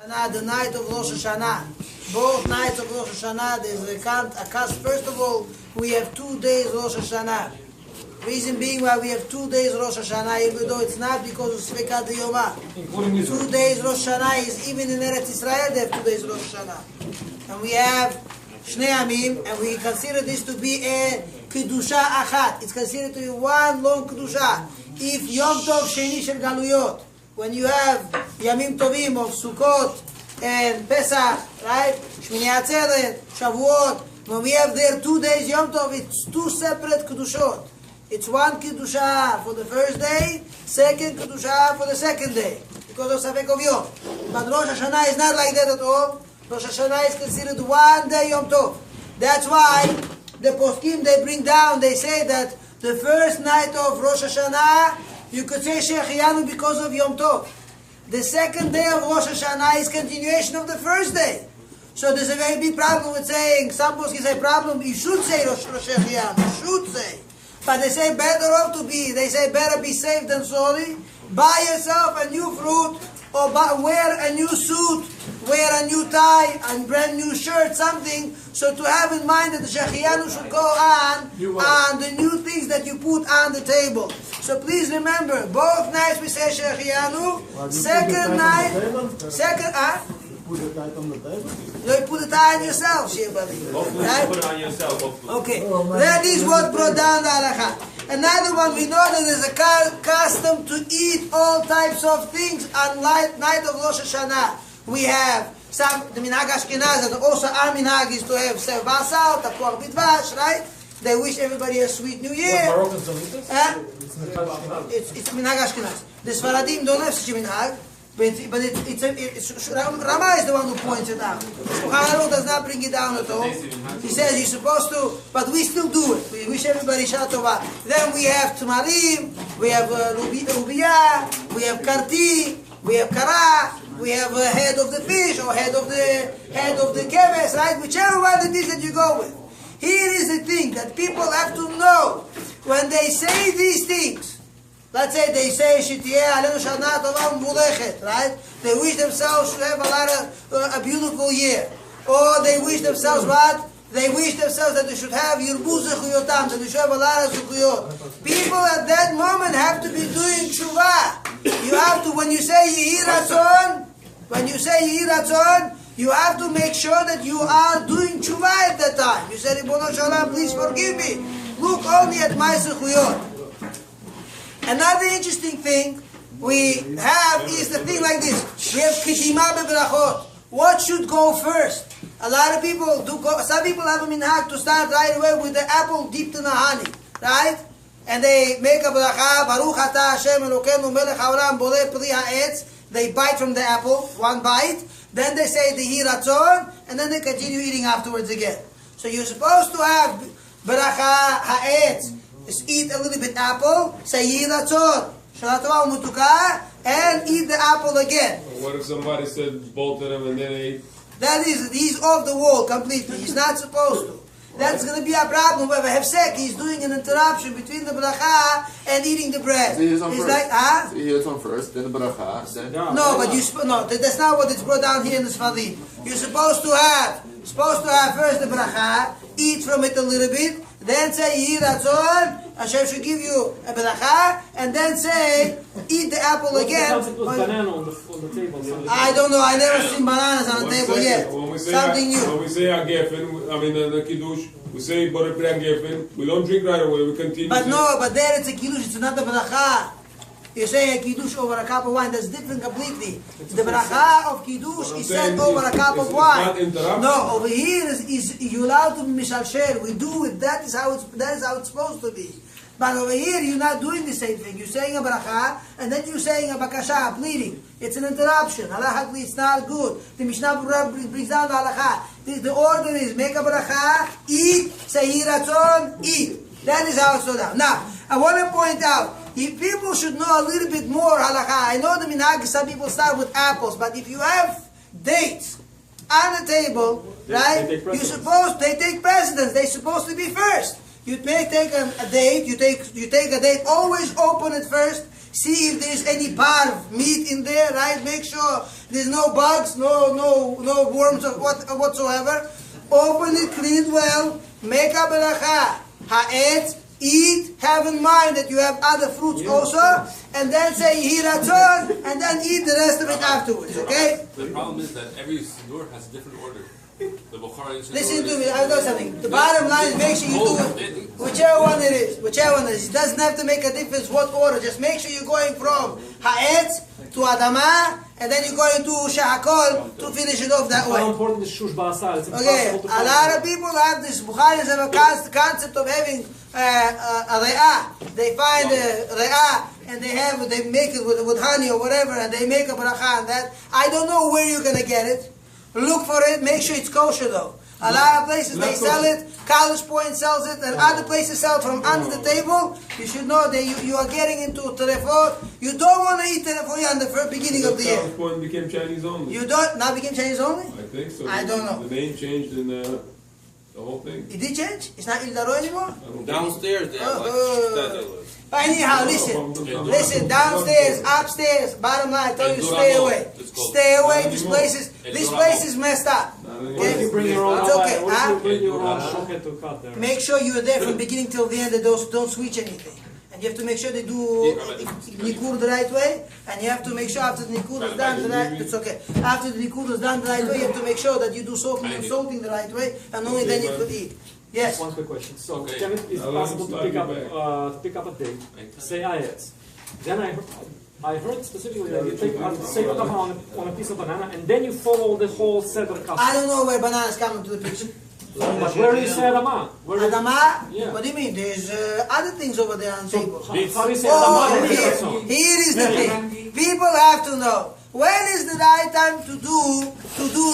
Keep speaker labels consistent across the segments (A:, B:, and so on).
A: The night of Rosh Hashana. Both nights of Rosh Hashana, there's a cast. First of all, we have 2 days Rosh Hashana. Reason being why we have 2 days Rosh Hashana, even though it's not because of Svekat Yomah. 2 days Rosh Hashana is even in Eretz Israel, they have 2 days Rosh Hashana. And we have Shnei Amim, and we consider this to be a Kedusha Achat. It's considered to be one long Kedusha. If Yom Tov Sheni Shel Galuyot, when you have Yamim Tovim of Sukkot and Pesach, right? Shmini Atzeret, Shavuot. When we have there 2 days Yom Tov, it's 2 separate Kedushot. It's one Kedusha for the first day, second Kedusha for the second day, because of Safek of Yom. But Rosh Hashana is not like that at all. Rosh Hashana is considered 1 day Yom Tov. That's why the poskim they bring down, they say that the first night of Rosh Hashana, you could say Shechianu because of Yom Tov. The second day of Rosh Hashana is continuation of the first day. So there's a very big problem with saying, some poskim say problem, you should say Rosh Shechianu, you should say. But they say better be safe than sorry. Buy yourself a new fruit, or wear a new suit, wear a new tie, and brand new shirt, something. So to have in mind that the Shechianu should go on the new things that you put on the table. So please remember, both nights we say Shechianu. Second night,
B: Put the tie on the table?
A: You put the tie on yourself, Shebali. Right?
C: Put it on yourself.
A: Okay, that is what brought down the halakha. Another one, we know that there's a custom to eat all types of things on night of Rosh Hashana. We have the minhag Ashkenaz, and also our minhag is to have sev basal, tapuach bidvash, right? They wish everybody a sweet new year.
B: Moroccans don't eat this?
A: It's minhag Ashkenaz. The Sfaradim don't have such a minhag. But Rama is the one who points it out. Shulchan does not bring it down at all. He says you're supposed to, but we still do it. We wish everybody Shana Tova. Then we have Tamarim, we have Rubiyah, we have Karti, we have Kara, we have head of the fish or head of the keves, right? Whichever one it is that you go with. Here is the thing that people have to know when they say these things. Let's say they say right? They wish themselves to have a beautiful year. Or they wish themselves what? They wish themselves that they should have Yirbu Zechuyotam, that they should have a lot of Zechuyot. People at that moment have to be doing tshuva. You have to, when you say Yehi Ratzon, you have to make sure that you are doing tshuva at that time. You say, Ribono Shalom, please forgive me. Look only at my Zechuyot. Another interesting thing we have is the thing like this. We have Kedima bebrachot. What should go first? A lot of people do go, some people have a minhag to start right away with the apple dipped in the honey, right? And they make a bracha, Baruch Ata Hashem Elokeinu Melech Haolam Borei Pri Ha'etz. They bite from the apple, one bite. Then they say the Yehi Ratzon, and then they continue eating afterwards again. So you're supposed to have bracha ha'etz. Just eat a little bit apple, say Yehi Ratzon, Shana Tova Umutuka, and eat the apple again.
C: What if somebody said both of them and then they ate?
A: That is, he's off the wall completely. He's not supposed to. That's going to be a problem. Whoever hefsek, he's doing an interruption between the bracha and eating the bread.
D: He's
A: like, huh?
D: So he hears on first, then the bracha, then...
A: No, but that's not what it's brought down here in the Sfarim. You're supposed to have first the bracha, eat from it a little bit, then say Yehi Ratzon, Hashem should give you a bracha, and then say, eat the apple again.
B: Banana on the table.
A: I don't know, I never seen bananas on the table yet. Something new.
C: When we say Hagefen, the Kiddush, we say Borei Pri Hagefen, we don't drink right away, we continue.
A: But no, but there it's a Kiddush, it's not a bracha. You say a Kiddush over a cup of wine, that's different completely. The bracha of Kiddush is said over a cup of wine. No, over here is you allowed to be mishalshel. We do it, that is how it's supposed to be. But over here, you're not doing the same thing. You're saying a bracha, and then you're saying a bakasha, a pleading. It's an interruption. Halachically, it's not good. The Mishnah brings down the halakha. The order is make a bracha, eat, say Yehi Ratzon, eat. That is how it's done. Now, I want to point out, if people should know a little bit more halakha, I know the minhag, some people start with apples, but if you have dates on the table, right, they take precedence. They're supposed to be first. You may take a date, you take a date, always open it first, See if there's any parv, meat in there, right? Make sure there's no bugs, no worms or whatsoever. Open it, clean it well, make a beracha. Ha'etz, eat, have in mind that you have other fruits also, and then say Yehi Ratzon, and then eat the rest of it afterwards, okay?
E: The problem is that every siddur has a different order. The Bukhari siddur.
A: Listen to me, I'll tell you something. The bottom line is make sure you do it. Whichever one it is. It doesn't have to make a difference what order. Just make sure you're going from Ha'etz to Adama, and then you're going to Shahakol to finish it off that way.
B: How important is Shush Ba'asar? It's
A: Okay,
B: impossible to
A: a lot of people have this. Bukharis have a concept of having a re'ah. They find a re'ah and they make it with honey or whatever, and they make a bracha on that. I don't know where you're gonna get it. Look for it. Make sure it's kosher though. A lot of places they sell it. College Point sells it, and other places sell it from under the table. You should know that you are getting into terefot. You don't want to eat terefot on the first beginning of the year.
C: College Point became Chinese only.
A: You don't now became Chinese only.
C: I think so.
A: I don't know.
C: The name changed in the whole thing.
A: It did change. It's not Il Daro anymore.
E: Downstairs, they have like
A: Anyhow, listen, downstairs, upstairs, bottom line, I tell you, stay away. Stay away, this place is messed up.
B: What if you bring your own
A: It's okay,
B: what if
A: huh?
B: you bring your own shoket to cut there?
A: Make sure you're there from beginning till the end, that those don't switch anything. And you have to make sure they do nikur the right way, and you have to make sure after the nikur is done the right, it's okay. After the nikur is done the right way, you have to make sure that you do soaking and salting the right way, and only then you could eat. Yes?
B: One quick question. So,
E: Okay.
B: Kevin, is it possible to pick up a date, say ayats. Then I heard specifically that you take on a piece of banana, and then you follow the whole set of customs.
A: I don't know where bananas come into the picture.
B: But where do you say Adama?
A: Adama?
B: Yeah.
A: What do you mean? There's other things over there on the table.
B: How do you say
A: Oh,
B: Adama?
A: here is the thing. People have to know. When is the right time to do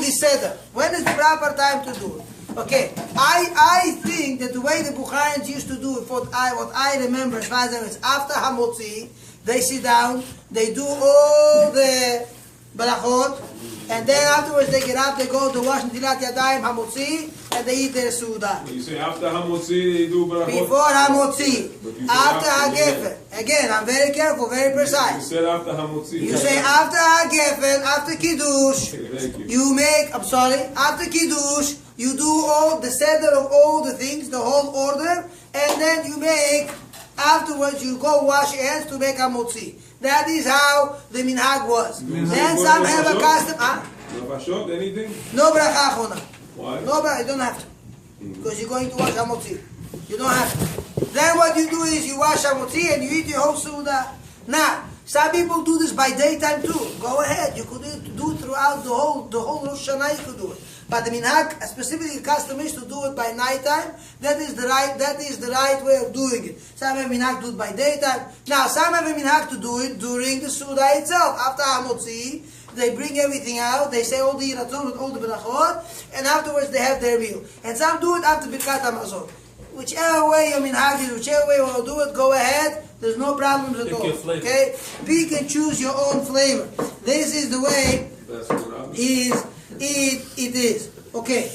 A: this seder? When is the proper time to do it? Okay, I think that the way the Bukharians used to do it, what I remember as far as it's after Hamotzi, they sit down, they do all the barachot, and then afterwards they get up, they go to wash Netilat Yadayim, Hamotzi, and they eat their Suda.
C: You say after Hamotzi they do barachot?
A: Before Hamotzi, after Hagefen. Again, I'm very careful, very
C: You
A: precise.
C: said after Hamotzi.
A: You say after Hagefen, after Kiddush,
C: Thank you.
A: you make, after Kiddush, you do all the seder of all the things, the whole order, and then you make, afterwards you go wash your hands to make Hamotzi. That is how the minhag was. Then some have a custom.
C: Nafashot, anything?
A: No bracha achona.
C: Why?
A: No bracha, you don't have to. Because you're going to wash Hamotzi. You don't have to. Then what you do is you wash Hamotzi and you eat your whole Suda. Now, some people do this by daytime too. Go ahead. You could do it throughout the whole Rosh Hashana. You could do it. But the minhag, specifically custom is to do it by nighttime. That is the right way of doing it. Some have minhag do it by daytime. Now some have a minhag to do it during the Suda itself. After Hamotzi, they bring everything out. They say all the Yiratzon with all the berachot, and afterwards they have their meal. And some do it after Birkat Hamazon. Whichever way your minhag is, whichever way you want to do it, go ahead. There's no problems at all. Okay, pick and choose your own flavor. This is the way.
C: That's what
A: It is. Okay.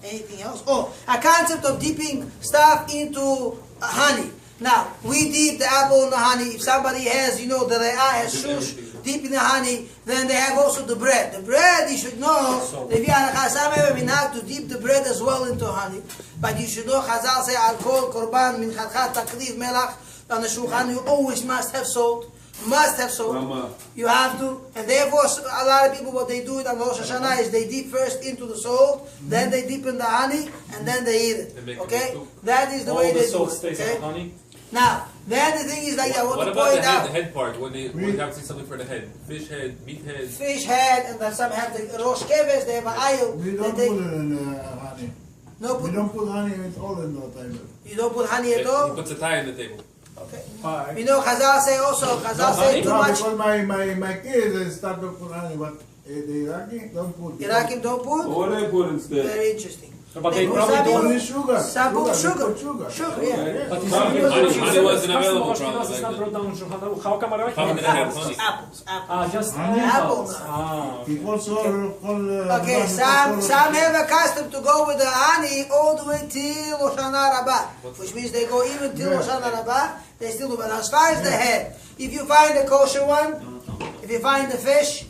A: Anything else? Oh, a concept of dipping stuff into honey. Now, we dip the apple in the honey. If somebody has, the re'ah has shush, deep in the honey, then they have also the bread. The bread, you should know, if you are some have minhag to dip the bread as well into honey. But you should know, Chazal say, alcohol, korban, minchatcha, takriv, melach, on the shulchan, you always must have salt. Must have salt. You have to. And therefore, a lot of people, what they do it on Rosh Hashana is they dip first into the salt, then they dip in the honey, and then they eat it. Okay? That is the way they do it. Okay?
B: Honey.
A: Now, then the thing is like I want
E: what
A: to
E: about
A: point
E: the
A: out.
E: head part? When they have to see something for the head, fish head, meat head.
A: Fish head, and then some have the Rosh Keves, they have an aisle.
F: We don't put it in honey.
A: No,
F: We don't put honey at all in the table.
A: you don't put honey at
E: He
A: all?
E: puts a tie on the table.
A: Okay.
F: Why?
A: Chazal say also, say too
F: No,
A: much.
F: because my kids they start to put honey, but the Iraqi don't put.
A: Irakim don't put?
C: What do they put instead?
A: Very interesting.
B: But they probably
F: Only
B: don't.
F: sugar.
A: Some put sugar.
F: Sugar.
A: Sugar, yeah.
B: But
E: Honey wasn't available probably
B: It's
E: back
B: not
E: then.
B: brought down in Shulchan Aruch. How come I don't
E: Probably didn't have honey.
A: Apples.
B: just
F: Honey?
B: apples.
A: Apple.
F: People
A: Okay, some have a custom to go with the honey all the way till Rosh Hashana Rabbah, which means they go even till Rosh Hashana Rabbah, they still do. But as far as the head, if you find a kosher one, if you find the fish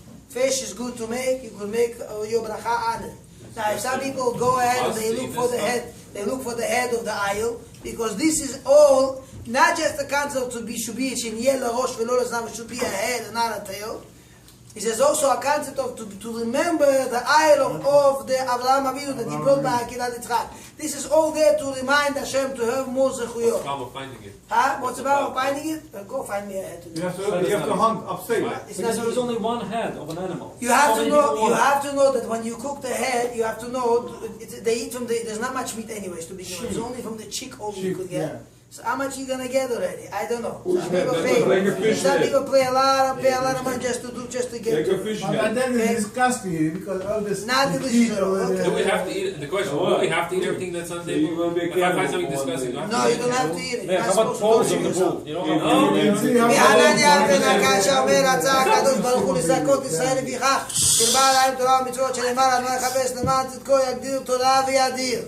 A: is good to make. You could make your bracha on it. Now, if some people go ahead and they look for the head, of the aisle, because this is all not just the concept to be should be a rosh v'lo l'zam, should be a head and not a tail. It is also a concept of to remember the aisle of the Avraham Avinu that he brought back in Yitzchak. This is all there to remind Hashem to have more zechuyot.
E: Problem finding it.
A: Huh? What's about finding it? Go find me a head.
F: You have to hunt upstate.
A: It's
B: Because
A: not
B: there is
A: easy.
B: only one head of an animal.
A: You have
B: So
A: to
B: many
A: know.
B: people
A: You
B: want it.
A: have to know that when you cook the head, you have to know they eat from the. There's not much meat anyways to begin with. It's only from the chick only you could get.
F: Yeah.
A: So how much you gonna get already? I don't know.
C: Who's
A: Some
C: head?
A: people
C: That's like a
A: pay.
C: fish
A: Some
C: head.
A: people pay a lot of money just to get.
C: Like a fish
F: But
C: head.
F: then it's disgusting because all this
A: Not delicious at all.
E: Do we have to eat? The question: do we have to eat everything that's on the
C: You will
E: table?
C: be
E: If I find something
C: careful.
E: disgusting, do I have
A: No,
E: to
A: you
E: eat
A: don't
E: it?
A: have to eat it.
B: Yeah,
A: You're
B: how
A: not
B: about
A: supposed
B: balls
A: to
B: of the
A: yourself.
B: bull? You know
E: You
B: how
E: know?
A: והנניה בן הקשה אומר רצה הקדוש ברוך הוא לזכות ישראל לפיכך תרבה להם תורה ומצוות שנאמר אדוני יחפש למען צדקו יגדיר תורה וידיר